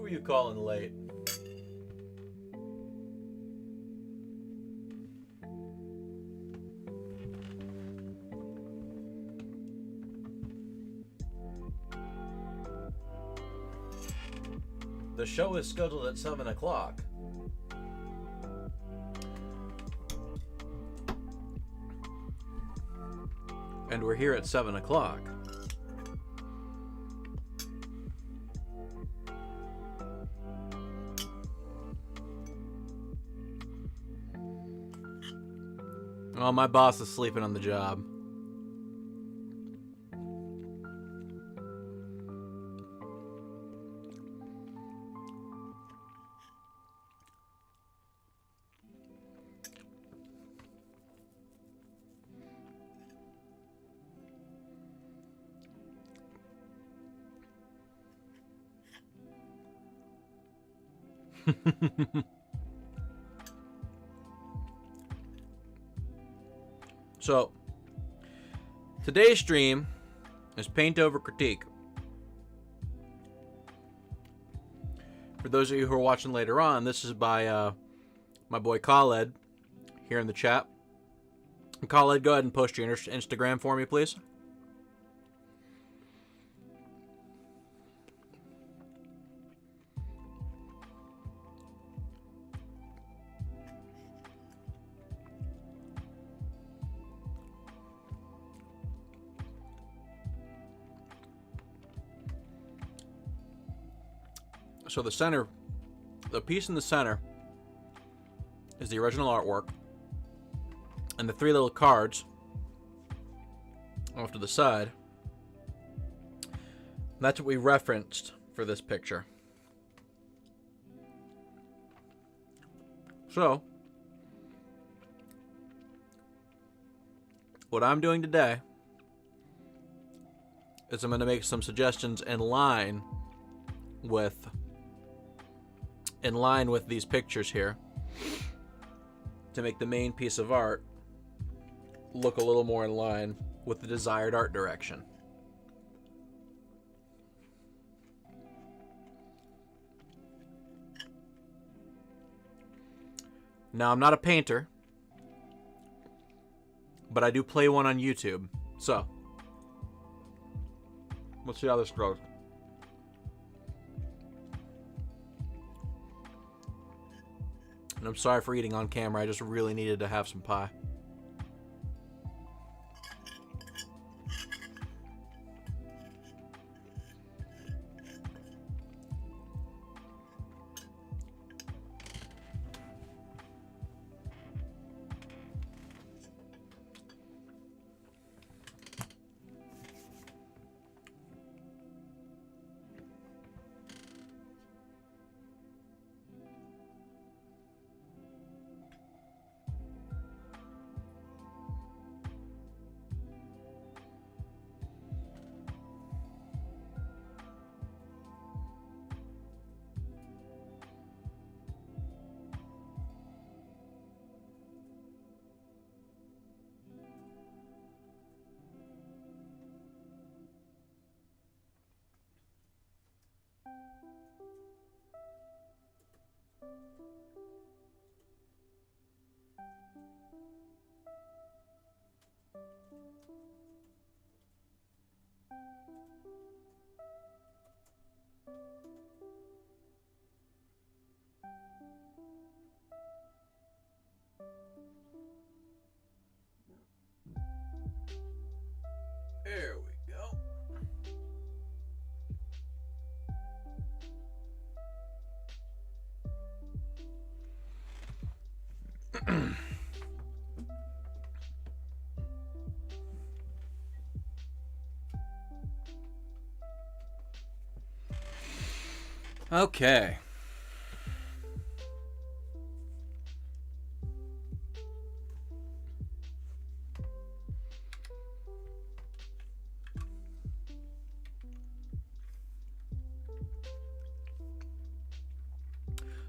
Who are you calling late? The show is scheduled at 7 o'clock. And we're here at 7 o'clock. Oh, my boss is sleeping on the job. So, today's stream is Paintover Critique. For those of you who are watching later on, this is by my boy Khaled here in the chat. And Khaled, go ahead and post your Instagram for me, please. So the piece in the center is the original artwork, and the three little cards off to the side, that's what we referenced for this picture. So, what I'm doing today is I'm going to make some suggestions in line with these pictures here to make the main piece of art look a little more in line with the desired art direction. Now, I'm not a painter, but I do play one on YouTube. So, let's see how this goes. And I'm sorry for eating on camera. I just really needed to have some pie. There we go. Okay.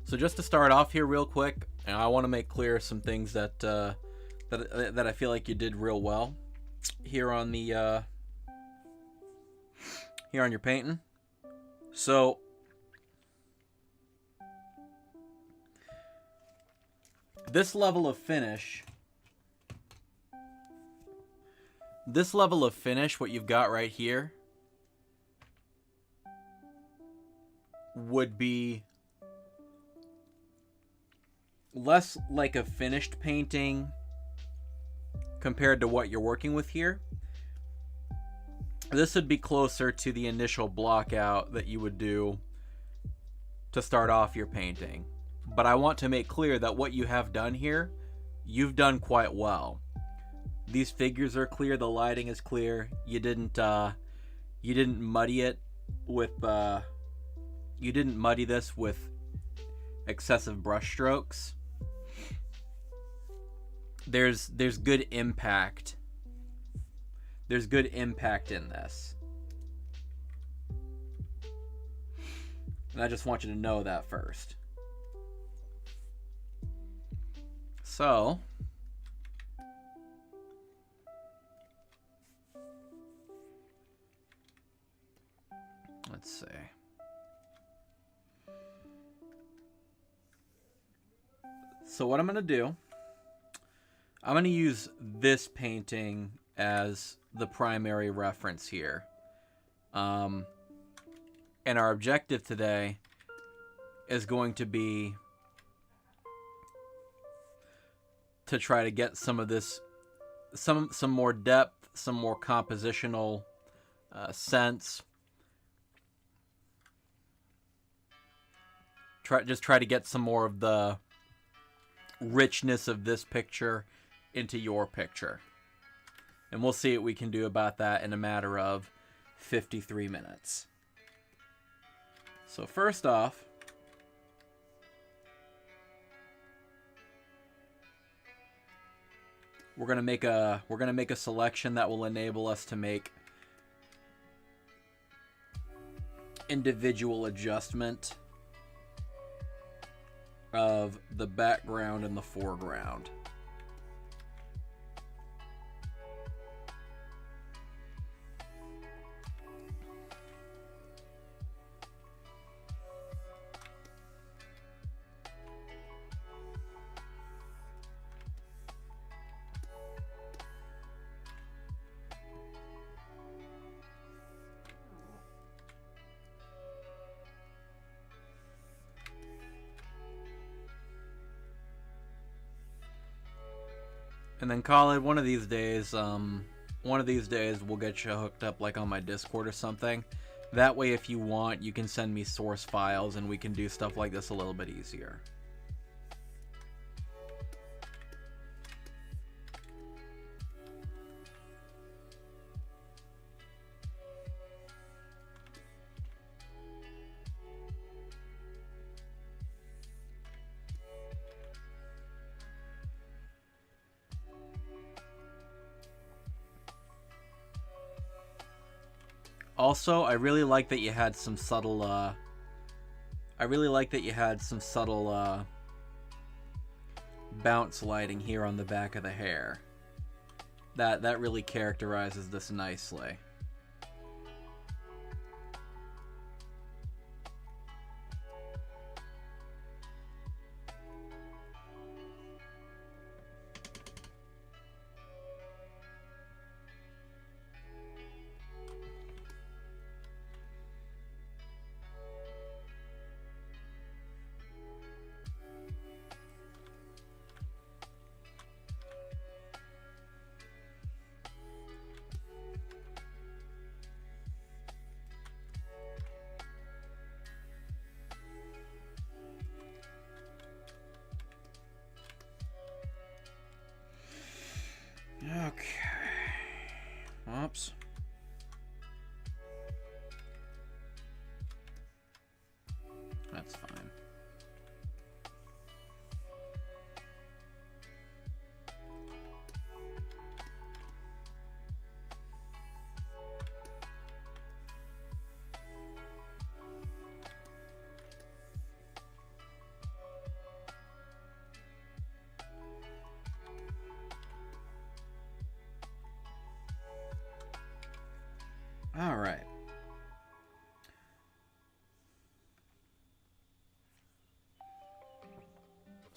So just to start off here real quick, I want to make clear some things that that I feel like you did real well here on the here on your painting. So this level of finish, what you've got right here, would be less like a finished painting compared to what you're working with here. This would be closer to the initial block out that you would do to start off your painting. But I want to make clear that what you have done here, you've done quite well. These figures are clear, the lighting is clear. You didn't muddy it with you didn't muddy this with excessive brush strokes. There's good impact. There's good impact in this. And I just want you to know that first. So, let's see. So what I'm going to do, I'm going to use this painting as the primary reference here. And our objective today is going to be to try to get some of this, some more depth, some more compositional sense. Try to get some more of the richness of this picture into your picture. And we'll see what we can do about that in a matter of 53 minutes. So first off, we're gonna make a selection that will enable us to make individual adjustment of the background and the foreground. And then Colin, one of these days we'll get you hooked up like on my Discord or something. That way, if you want, you can send me source files and we can do stuff like this a little bit easier. Also, I really like that you had some subtle, bounce lighting here on the back of the hair. That really characterizes this nicely. Okay. Oops. That's fine. All right.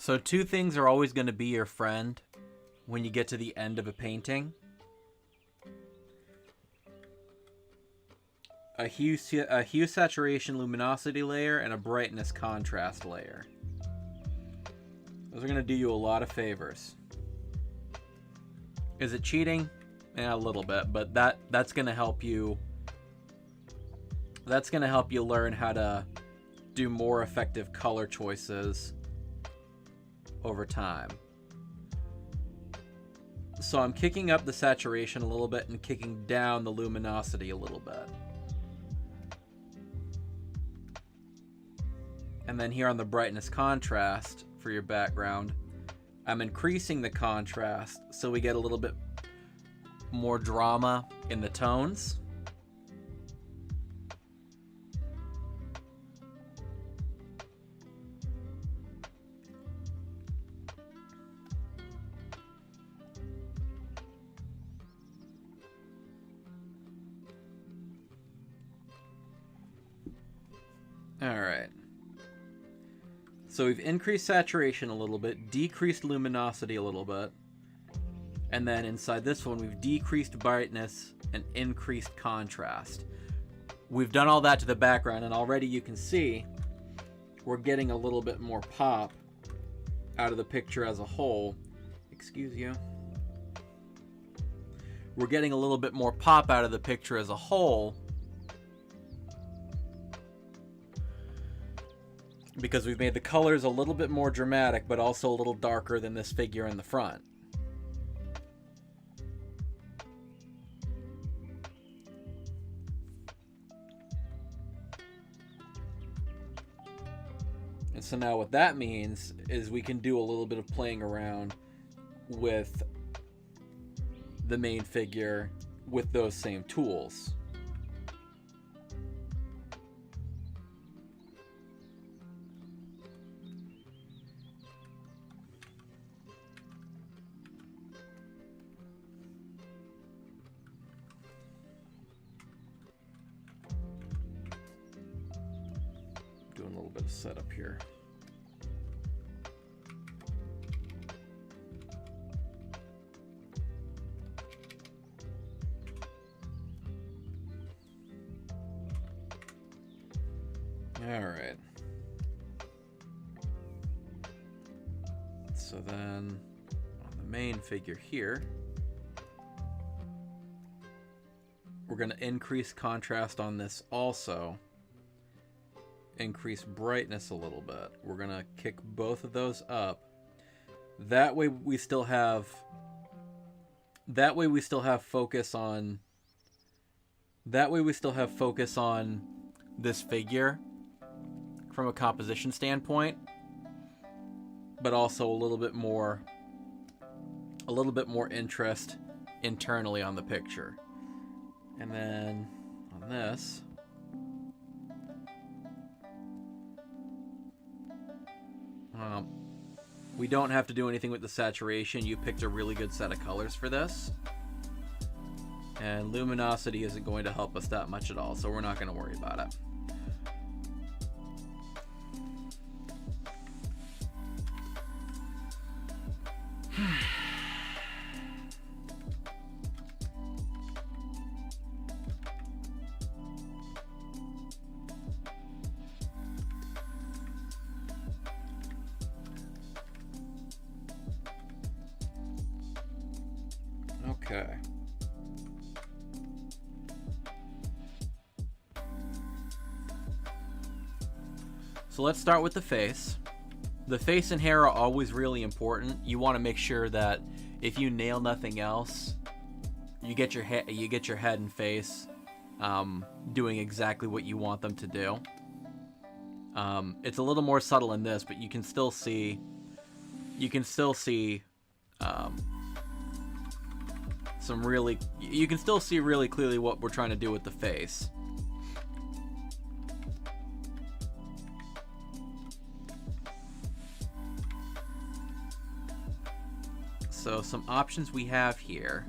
So two things are always going to be your friend when you get to the end of a painting. A hue saturation luminosity layer and a brightness contrast layer. Those are going to do you a lot of favors. Is it cheating? Yeah, a little bit, but that's going to help you. That's going to help you learn how to do more effective color choices over time. So I'm kicking up the saturation a little bit and kicking down the luminosity a little bit. And then here on the brightness contrast for your background, I'm increasing the contrast so we get a little bit more drama in the tones. All right. So we've increased saturation a little bit, decreased luminosity a little bit, and then inside this one we've decreased brightness and increased contrast. We've done all that to the background, and already you can see we're getting a little bit more pop out of the picture as a whole. Excuse you. We're getting a little bit more pop out of the picture as a whole because we've made the colors a little bit more dramatic, but also a little darker than this figure in the front. And so now what that means is we can do a little bit of playing around with the main figure with those same tools. Doing a little bit of setup here. All right. So then on the main figure here, we're going to increase contrast on this also. Increase brightness a little bit. We're going to kick both of those up. That way we still have focus on this figure from a composition standpoint, but also a little bit more interest internally on the picture. And then on this, we don't have to do anything with the saturation. You picked a really good set of colors for this. And luminosity isn't going to help us that much at all, so we're not going to worry about it. Okay. So let's start with the face. The face and hair are always really important. You want to make sure that if you nail nothing else, you get your head and face doing exactly what you want them to do. It's a little more subtle in this, but you can still see really clearly what we're trying to do with the face. So some options we have here.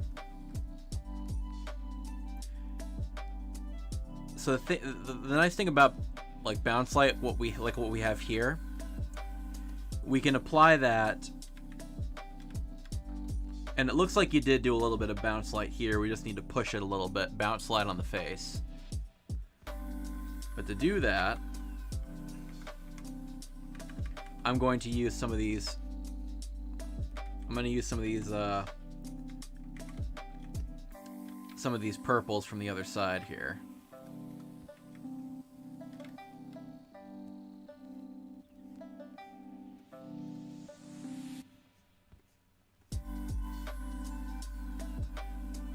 So the nice thing about like bounce light, what we have here, we can apply that. And it looks like you did do a little bit of bounce light here. We just need to push it a little bit. Bounce light on the face. But to do that, I'm going to use some of these. I'm going to use some of these purples from the other side here.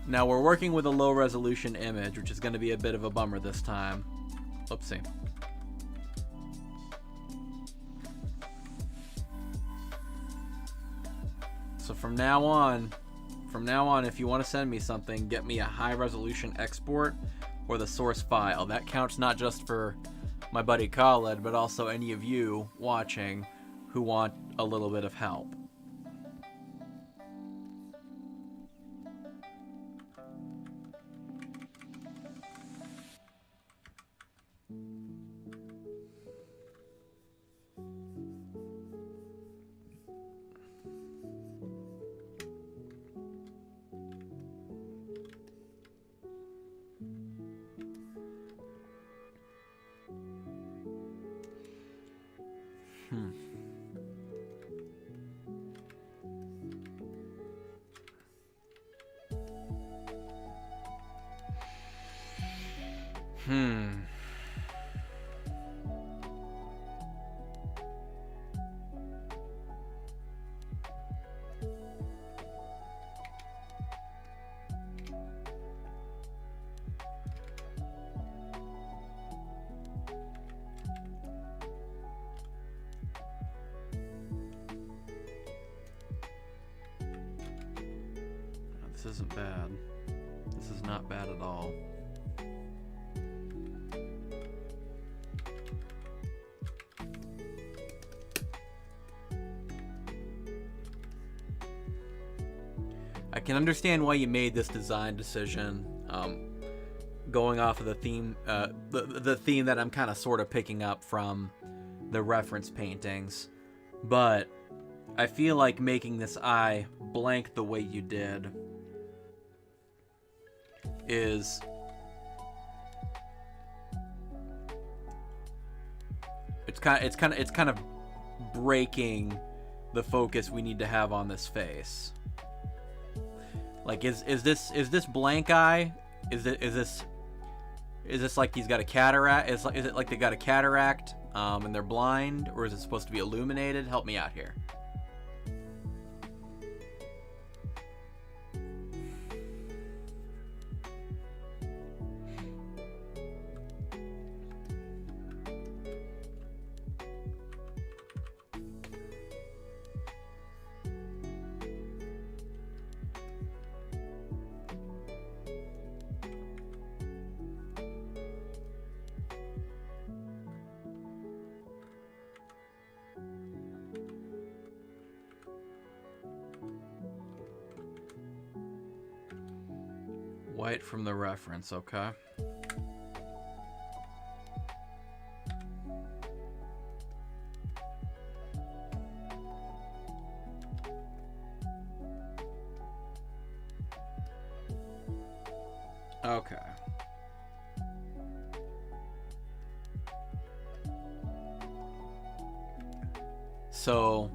Now we're working with a low resolution image, which is going to be a bit of a bummer this time. Oopsie. So from now on, if you want to send me something, get me a high resolution export or the source file. That counts not just for my buddy Khaled, but also any of you watching who want a little bit of help. This isn't bad. This is not bad at all. I can understand why you made this design decision, going off of the theme, the theme that I'm kind of sort of picking up from the reference paintings, but I feel like making this eye blank the way you did is it's kind of breaking the focus we need to have on this face. Like, is this blank eye? Is this like he's got a cataract? Is it like they got a cataract and they're blind, or is it supposed to be illuminated? Help me out here. White from the reference, okay. Okay. So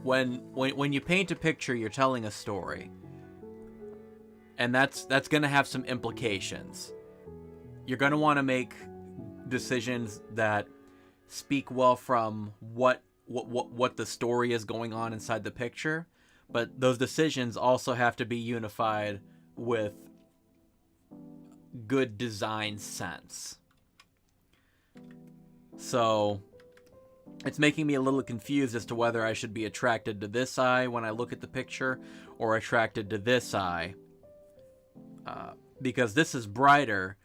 when you paint a picture, you're telling a story. And that's going to have some implications. You're going to want to make decisions that speak well from what the story is going on inside the picture, but those decisions also have to be unified with good design sense. So it's making me a little confused as to whether I should be attracted to this eye when I look at the picture or attracted to this eye. Because this is brighter,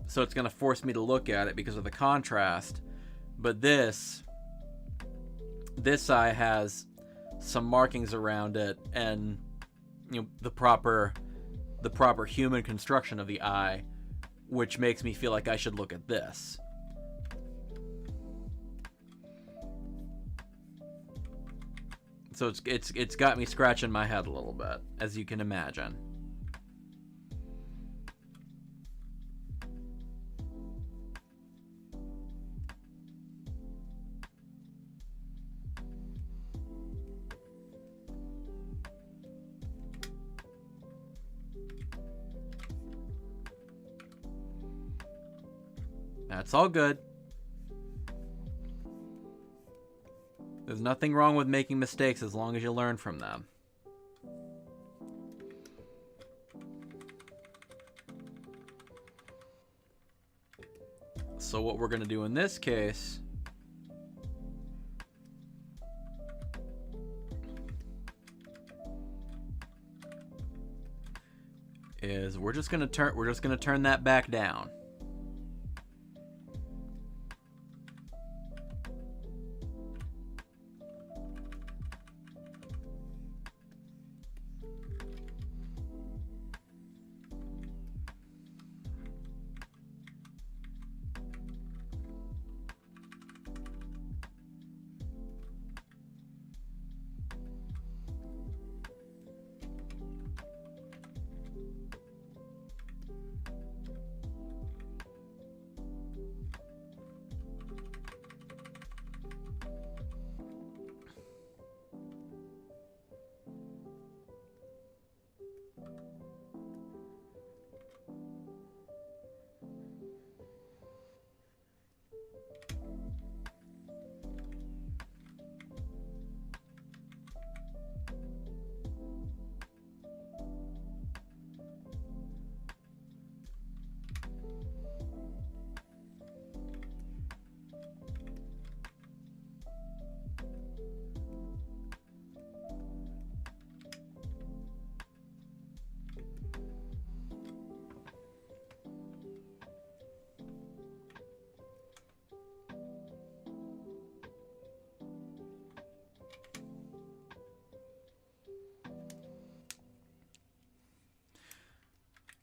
so it's going to force me to look at it because of the contrast. But this eye has some markings around it, and the proper human construction of the eye, which makes me feel like I should look at this. So it's got me scratching my head a little bit, as you can imagine. That's all good. There's nothing wrong with making mistakes as long as you learn from them. So what we're going to do in this case is we're just going to turn that back down.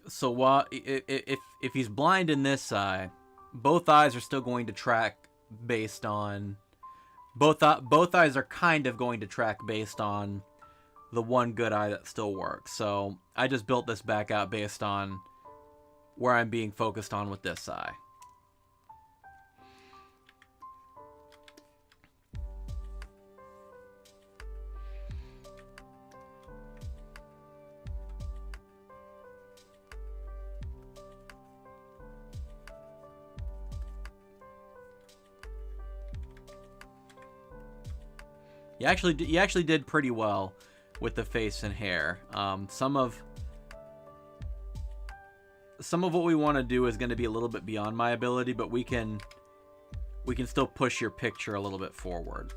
So while if he's blind in this eye, both eyes are still going to track based on both eyes are kind of going to track based on the one good eye that still works. So I just built this back out based on where I'm being focused on with this eye. You actually did pretty well with the face and hair. Some of what we want to do is going to be a little bit beyond my ability, but we can still push your picture a little bit forward.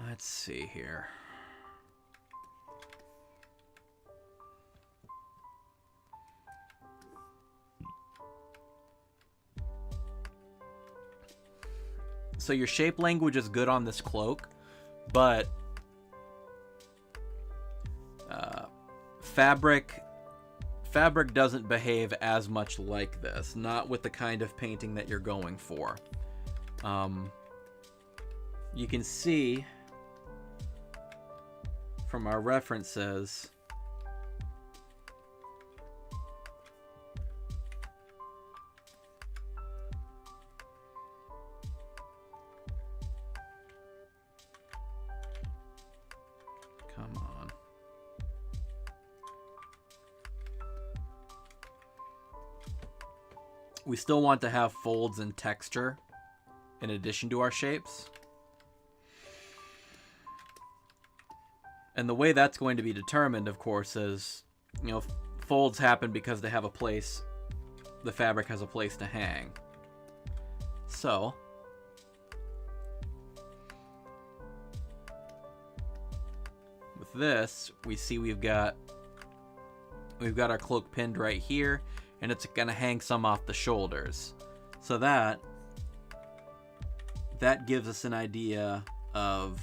Let's see here. So your shape language is good on this cloak, but fabric doesn't behave as much like this, not with the kind of painting that you're going for. You can see from our references come on. We still want to have folds and texture in addition to our shapes. And the way that's going to be determined, of course, is, you know, folds happen because they have a place, the fabric has a place to hang. So, with this, we see we've got our cloak pinned right here, and it's going to hang some off the shoulders. So that gives us an idea of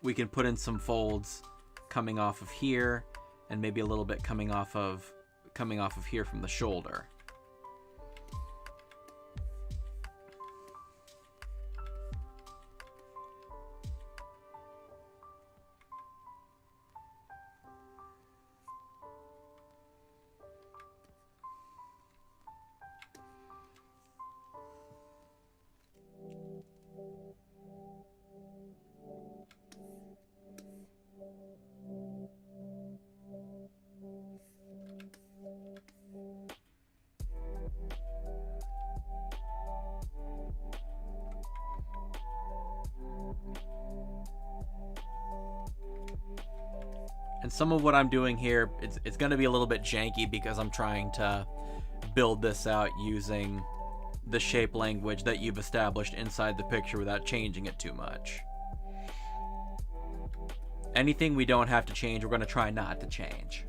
we can put in some folds coming off of here, and maybe a little bit coming off of here from the shoulder. And some of what I'm doing here, it's going to be a little bit janky because I'm trying to build this out using the shape language that you've established inside the picture without changing it too much. Anything we don't have to change, we're going to try not to change.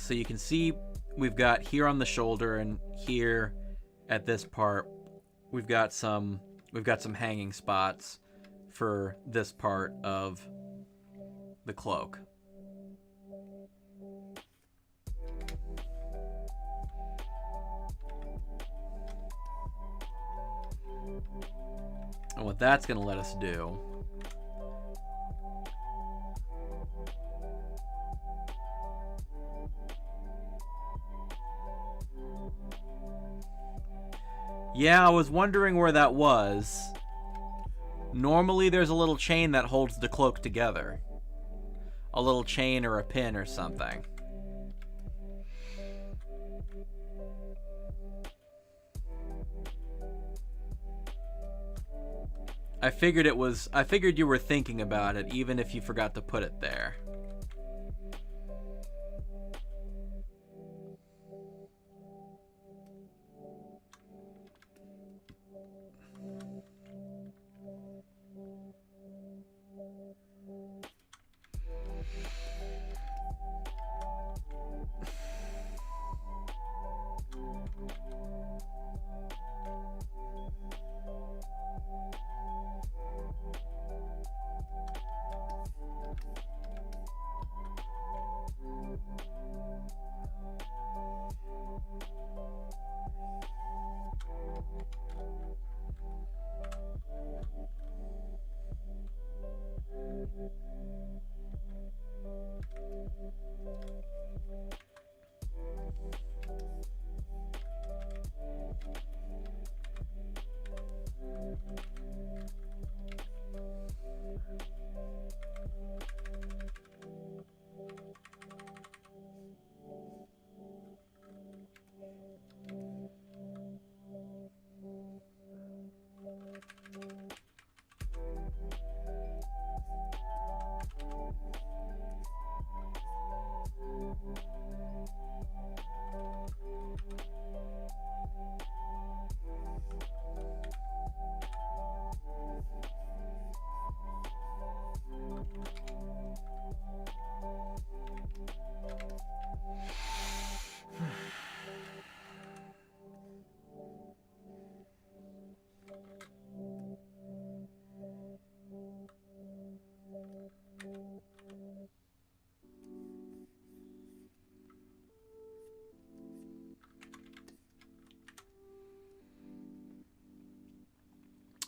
So you can see we've got here on the shoulder and here at this part, we've got some hanging spots for this part of the cloak. And what that's going to let us do Yeah, I was wondering where that was. Normally there's a little chain that holds the cloak together. A little chain or a pin or something. I figured you were thinking about it even if you forgot to put it there.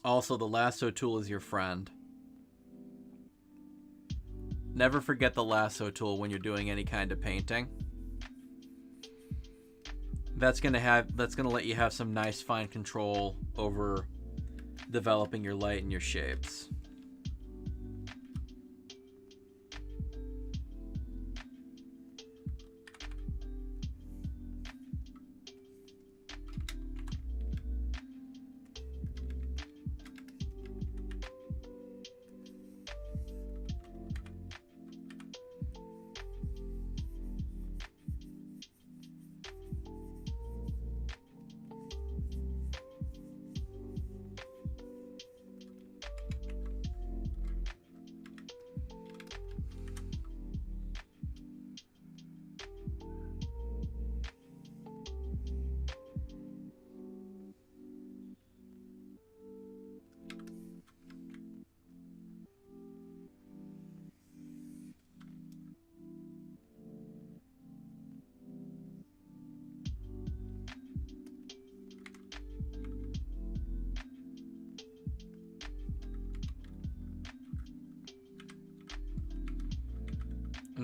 Also, the lasso tool is your friend. Never forget the lasso tool when you're doing any kind of painting. That's gonna let you have some nice fine control over developing your light and your shapes.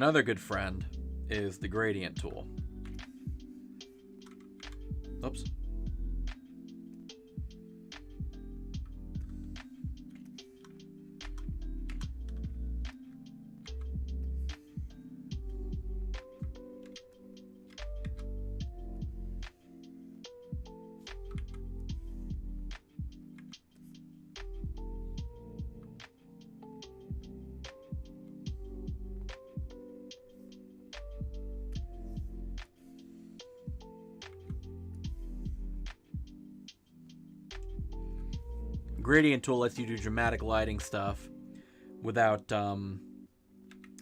Another good friend is the gradient tool. Oops. Gradient tool lets you do dramatic lighting stuff without,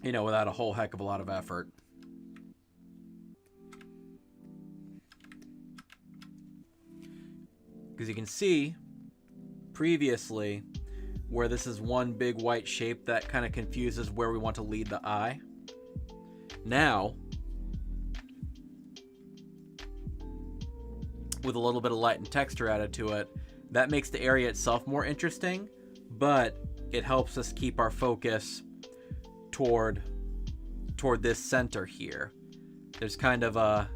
without a whole heck of a lot of effort. Because you can see previously where this is one big white shape that kind of confuses where we want to lead the eye. Now, with a little bit of light and texture added to it, that makes the area itself more interesting, but it helps us keep our focus toward this center here. There's kind of a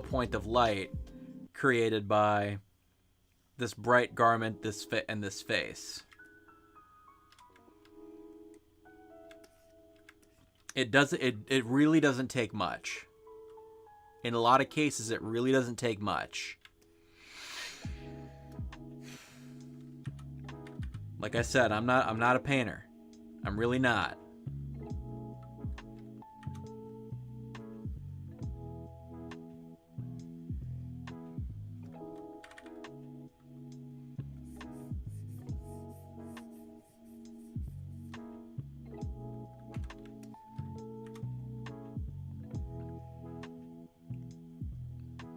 point of light created by this bright garment, this fit, and this face. It really doesn't take much. In a lot of cases, it really doesn't take much. Like I said, I'm not a painter. I'm really not.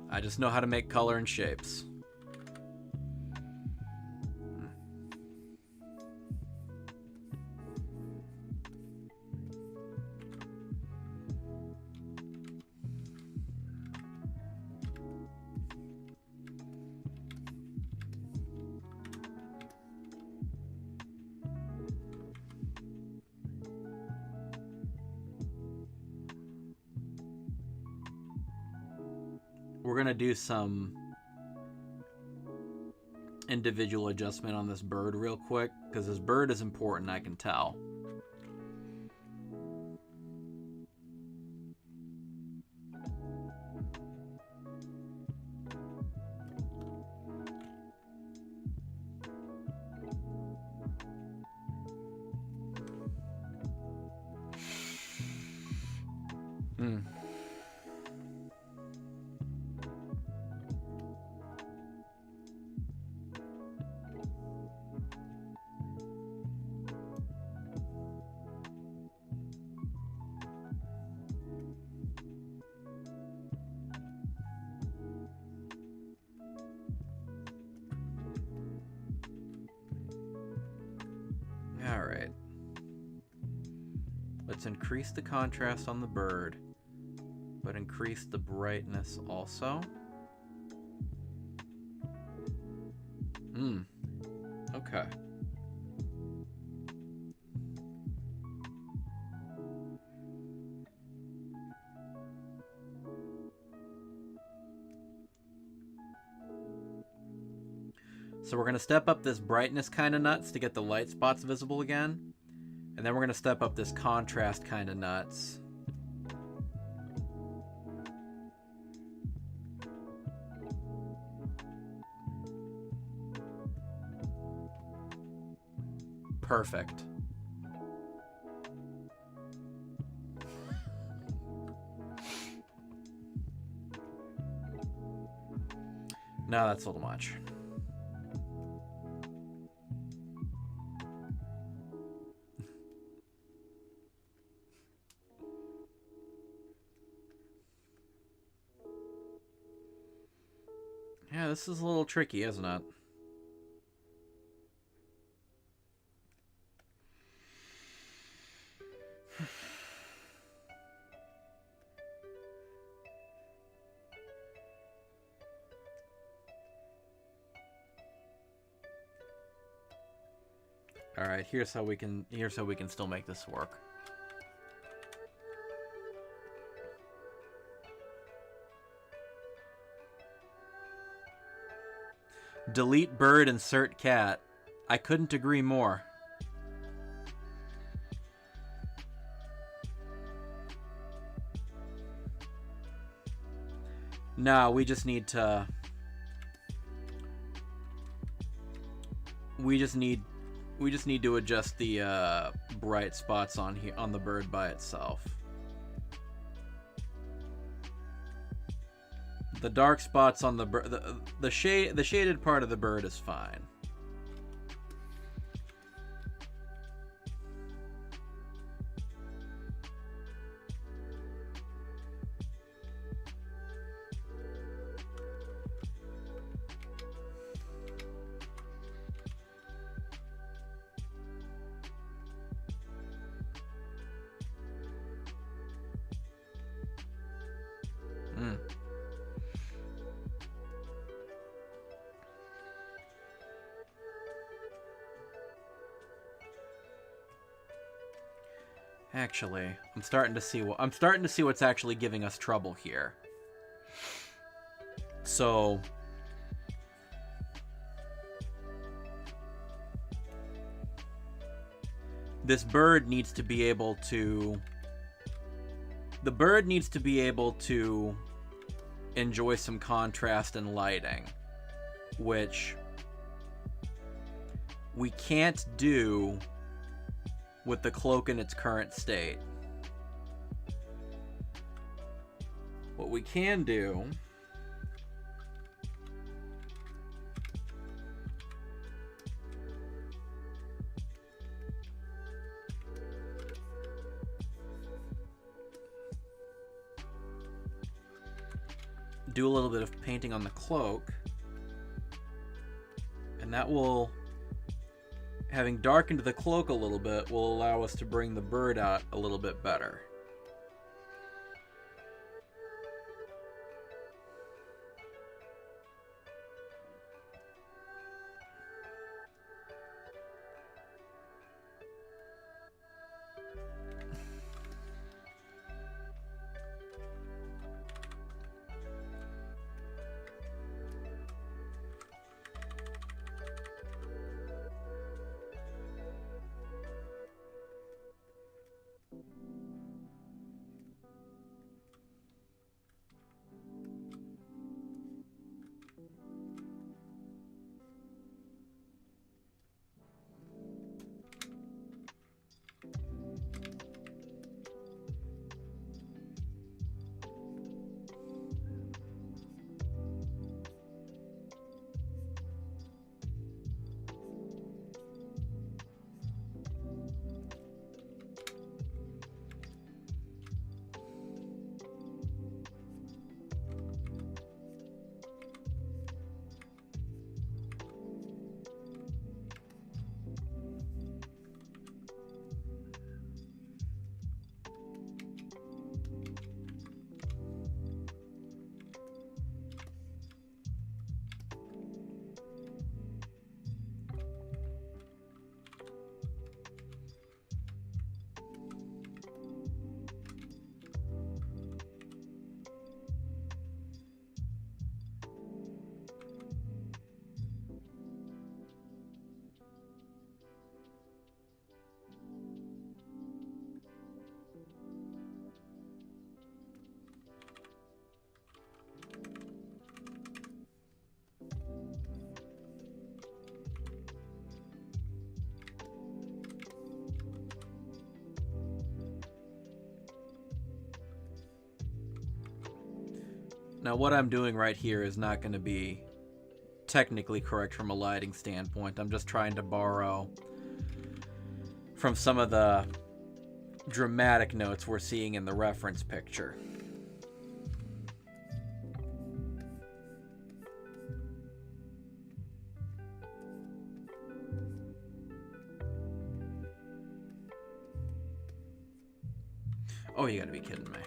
I just know how to make color and shapes. We're going to do some individual adjustment on this bird real quick, because this bird is important, I can tell. Alright. Let's increase the contrast on the bird, but increase the brightness also. Okay. So we're going to step up this brightness kind of nuts to get the light spots visible again. And then we're going to step up this contrast kind of nuts. Perfect. No, that's a little much. Yeah, this is a little tricky, isn't it? All right, here's how we can still make this work. Delete bird, insert cat. I couldn't agree more. No, we just need to... We just need to adjust the bright spots on here on the bird by itself. The dark spots on the bird, the shaded part of the bird is fine. Actually, I'm starting to see what's actually giving us trouble here. So this bird needs to be able to enjoy some contrast and lighting, which we can't do with the cloak in its current state. What we can do a little bit of painting on the cloak, and that will, having darkened the cloak a little bit, will allow us to bring the bird out a little bit better. Now, what I'm doing right here is not going to be technically correct from a lighting standpoint. I'm just trying to borrow from some of the dramatic notes we're seeing in the reference picture. Oh, you gotta be kidding me.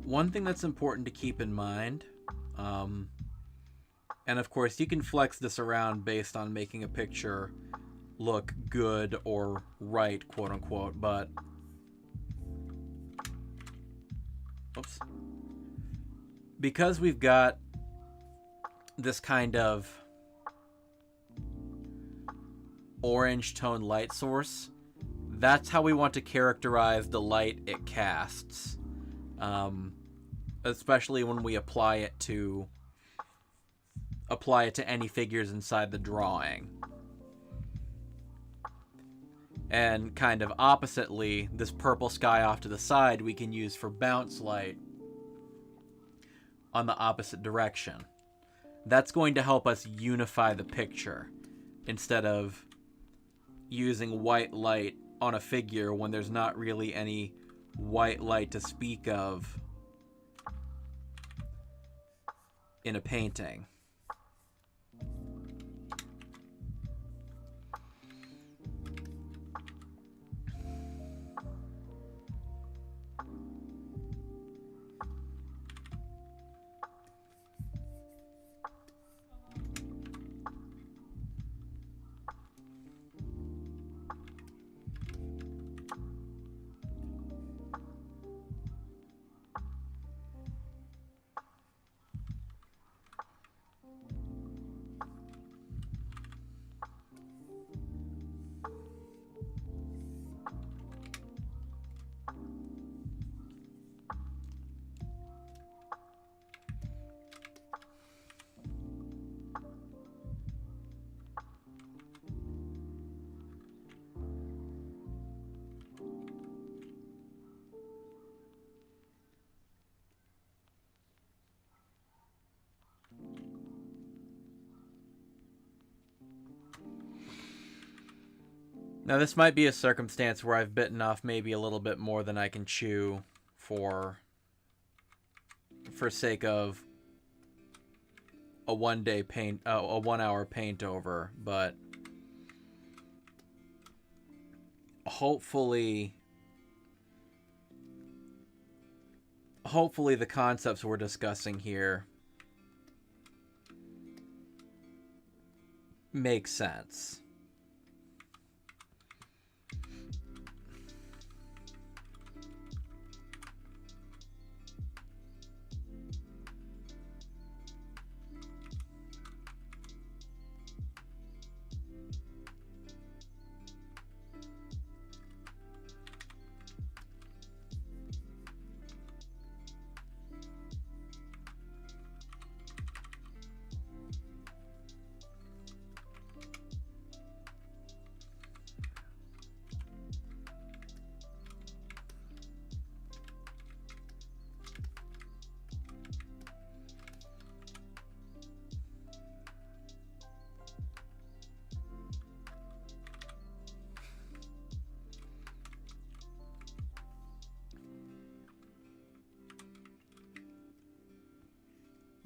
one thing that's important to keep in mind, and of course you can flex this around based on making a picture look good or right, quote unquote, but oops, because we've got this kind of orange tone light source, that's how we want to characterize the light it casts, especially when we apply it to any figures inside the drawing. And kind of oppositely, this purple sky off to the side we can use for bounce light on the opposite direction. That's going to help us unify the picture instead of using white light on a figure when there's not really any white light to speak of in a painting. Now, this might be a circumstance where I've bitten off maybe a little bit more than I can chew for sake of a 1 day paint, a 1 hour paint over, but hopefully the concepts we're discussing here make sense.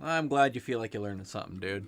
I'm glad you feel like you're learning something, dude.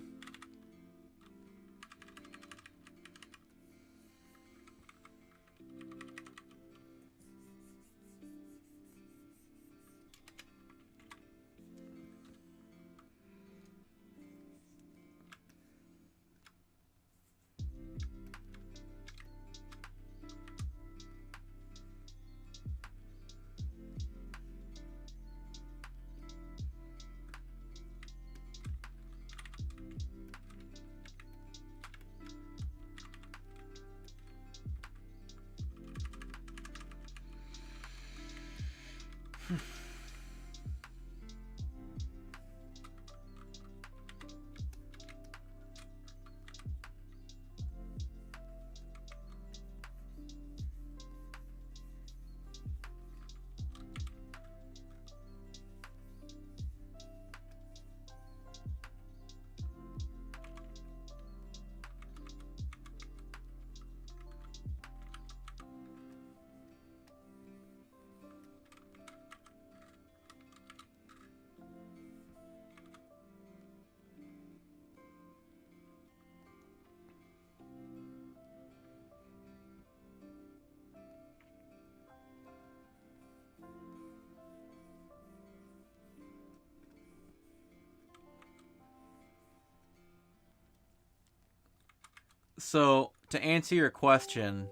So, to answer your question,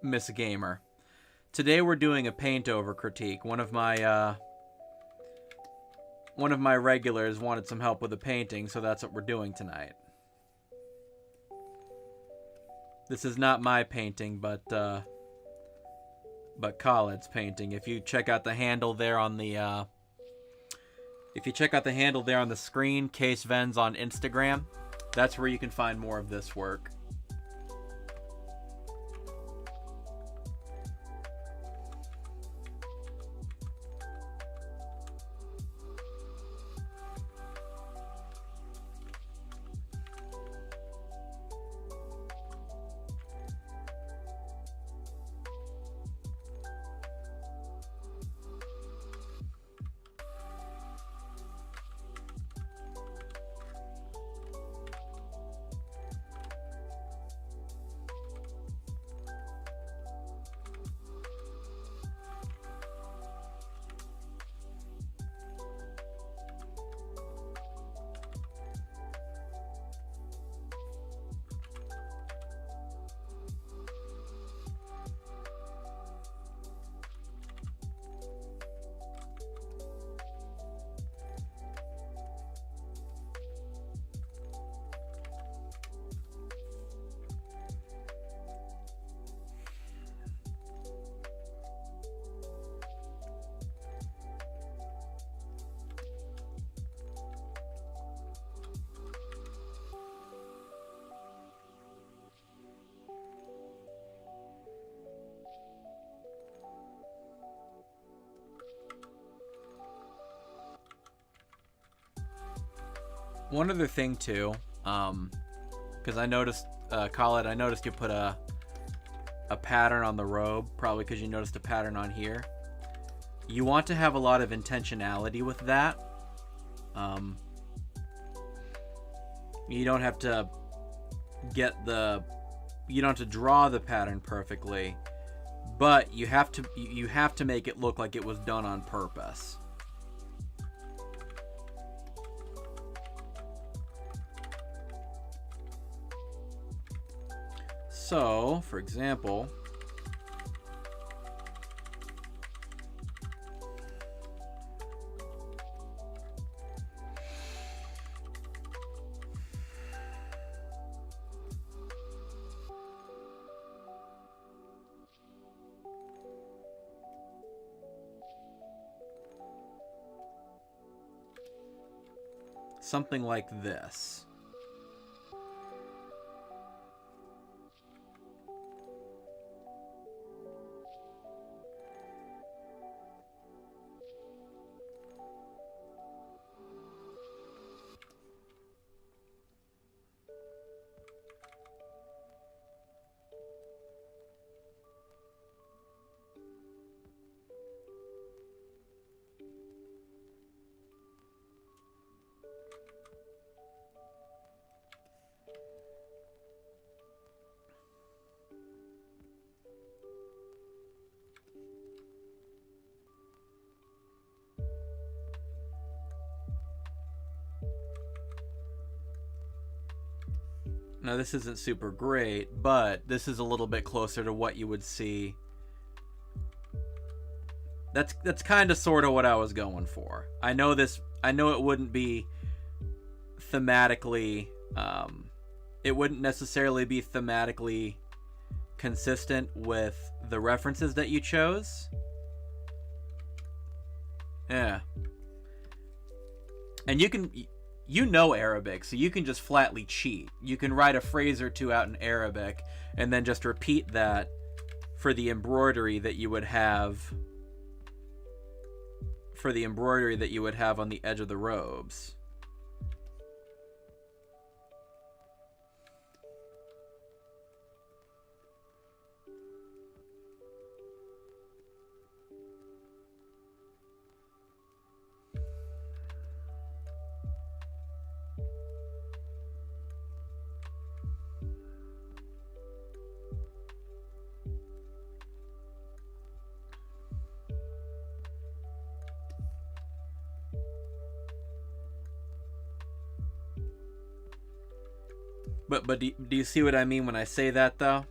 Miss Gamer, today we're doing a Paintover critique. One of my regulars wanted some help with a painting, so that's what we're doing tonight. This is not my painting, but Khaled's painting. If you check out the handle there on the screen, Case Vens on Instagram, that's where you can find more of this work. One other thing too, because I noticed, Khaled, I noticed you put a pattern on the robe, probably because you noticed a pattern on here. You want to have a lot of intentionality with that. You don't have to you don't have to draw the pattern perfectly, but you have to make it look like it was done on purpose. So, for example, something like this. Now this isn't super great, but this is a little bit closer to what you would see. That's kind of sort of what I was going for. I know it wouldn't be thematically, it wouldn't necessarily be thematically consistent with the references that you chose. Yeah. And you know Arabic, so you can just flatly cheat. You can write a phrase or two out in Arabic and then just repeat that for the embroidery that you would have on the edge of the robes. But do you see what I mean when I say that, though?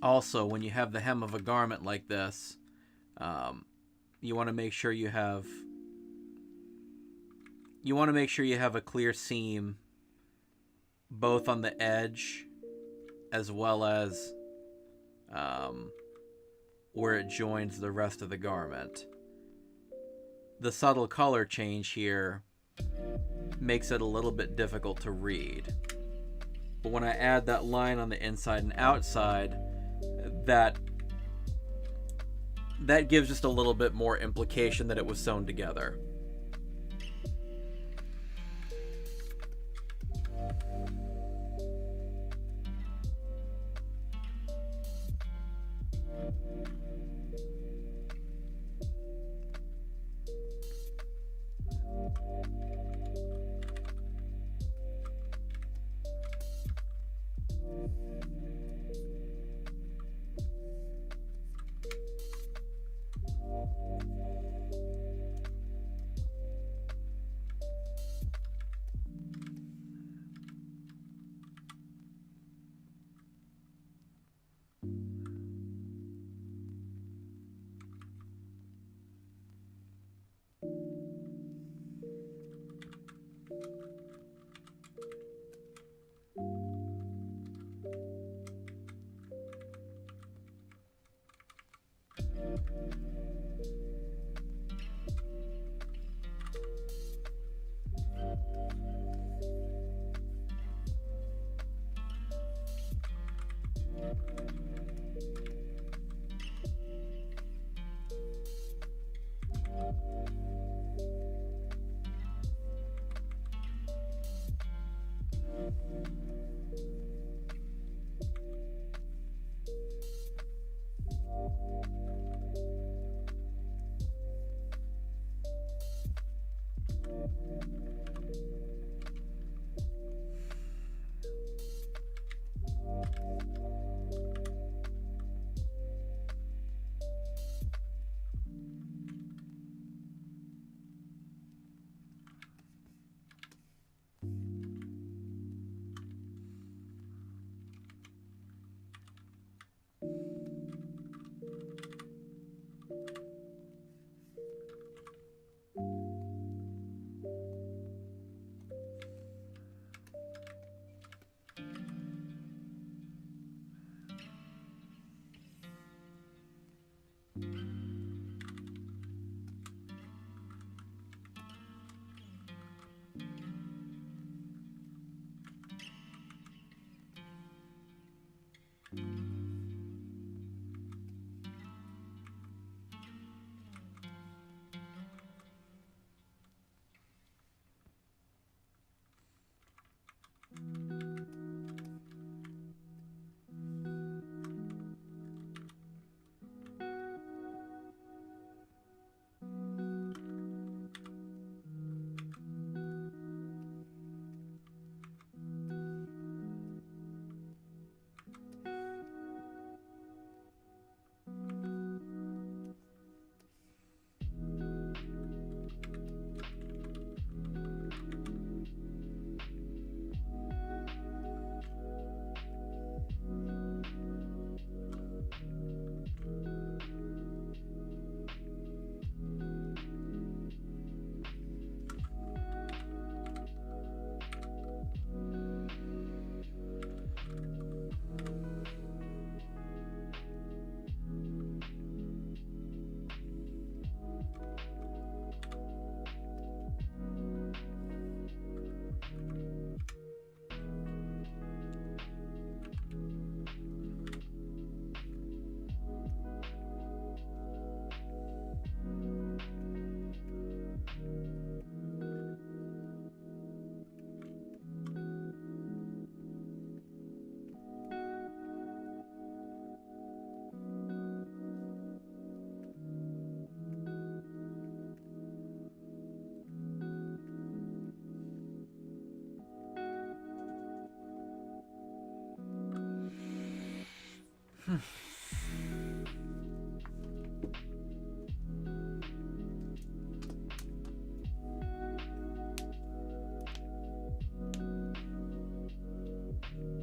Also, when you have the hem of a garment like this, you want to make sure you have a clear seam both on the edge as well as where it joins the rest of the garment. The subtle color change here makes it a little bit difficult to read. But when I add that line on the inside and outside, that gives just a little bit more implication that it was sewn together.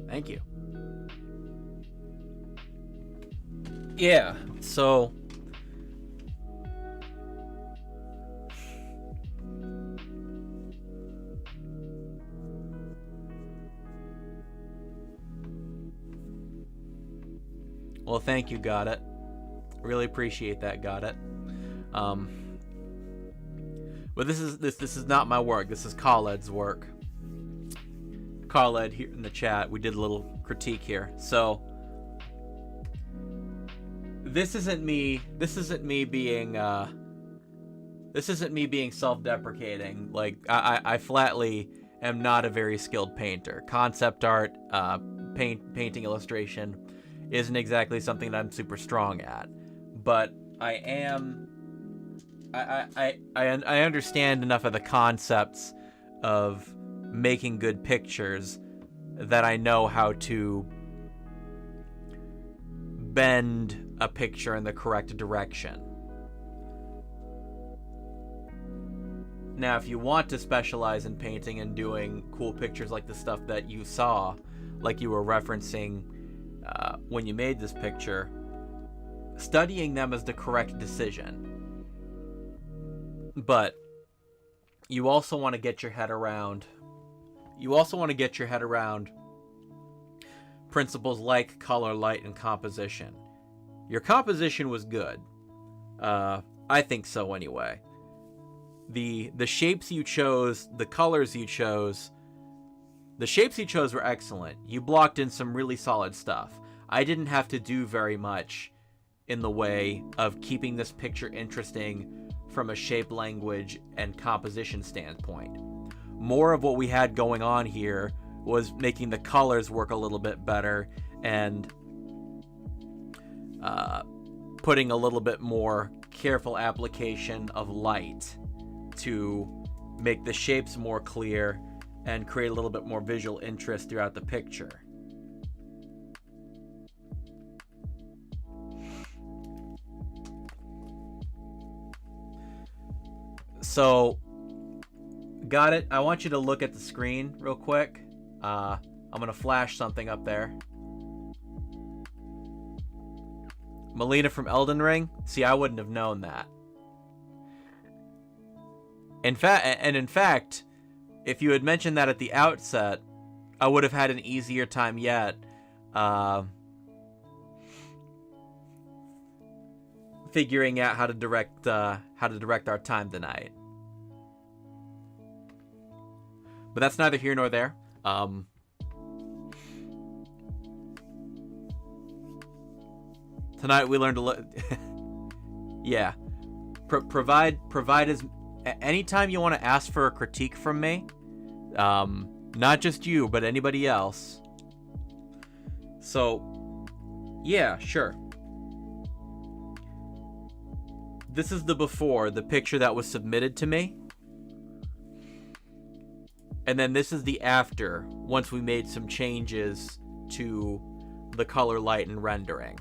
Thank you. Yeah, so well, thank you, got it. Really appreciate that, got it. But this is not my work. This is Khaled's work. Khaled here in the chat, we did a little critique here. So this isn't me being self-deprecating. Like I flatly am not a very skilled painter. Concept art, painting, illustration isn't exactly something that I'm super strong at. But I understand enough of the concepts of making good pictures that I know how to bend a picture in the correct direction. Now, if you want to specialize in painting and doing cool pictures like the stuff that you saw, like you were referencing when you made this picture, studying them is the correct decision. But you also want to get your head around principles like color, light, and composition. Your composition was good. I think so anyway. The shapes you chose, the colors you chose, the shapes you chose were excellent. You blocked in some really solid stuff. I didn't have to do very much in the way of keeping this picture interesting from a shape, language, and composition standpoint. More of what we had going on here was making the colors work a little bit better and putting a little bit more careful application of light to make the shapes more clear and create a little bit more visual interest throughout the picture. So, got it? I want you to look at the screen real quick. I'm going to flash something up there. Melina from Elden Ring? See, I wouldn't have known that. In fact, if you had mentioned that at the outset, I would have had an easier time yet figuring out how to direct our time tonight. But that's neither here nor there. Tonight we learned a lot. Yeah, provide as anytime you want to ask for a critique from me. Not just you, but anybody else. So, yeah, sure. This is the before, the picture that was submitted to me. And then this is the after, once we made some changes to the color, light, and rendering.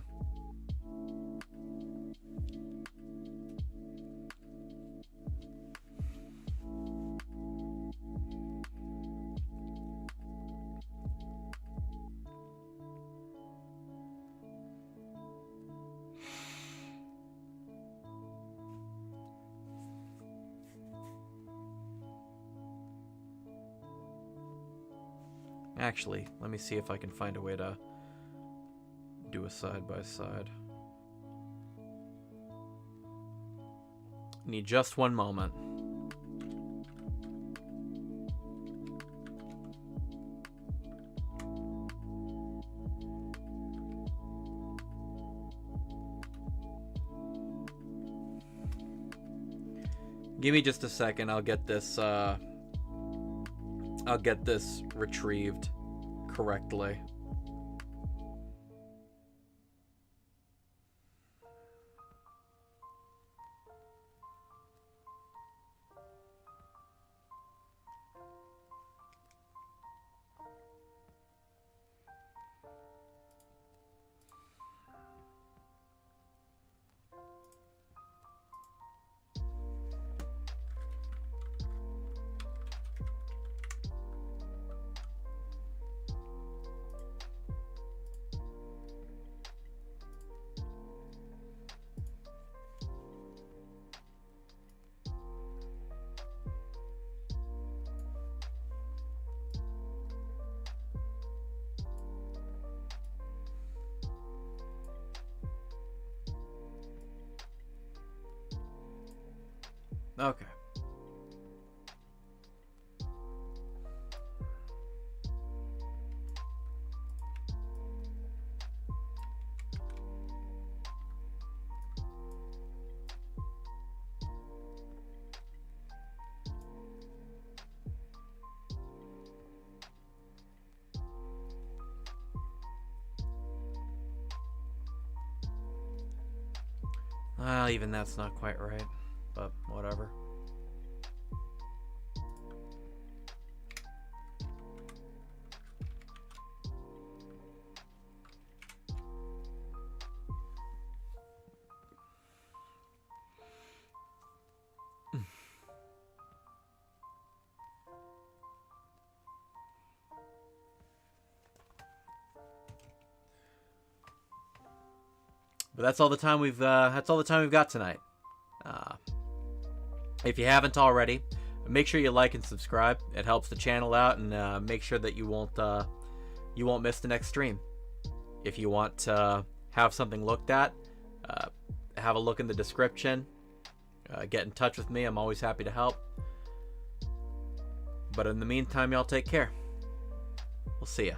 Actually, let me see if I can find a way to do a side-by-side. Need just one moment. Give me just a second. I'll get this retrieved correctly. Okay. Well, even that's not quite right, but whatever. But that's all the time we've got tonight. If you haven't already, make sure you like and subscribe. It helps the channel out, and make sure that you won't miss the next stream. If you want to have something looked at, have a look in the description. Get in touch with me. I'm always happy to help. But in the meantime, y'all take care. We'll see ya.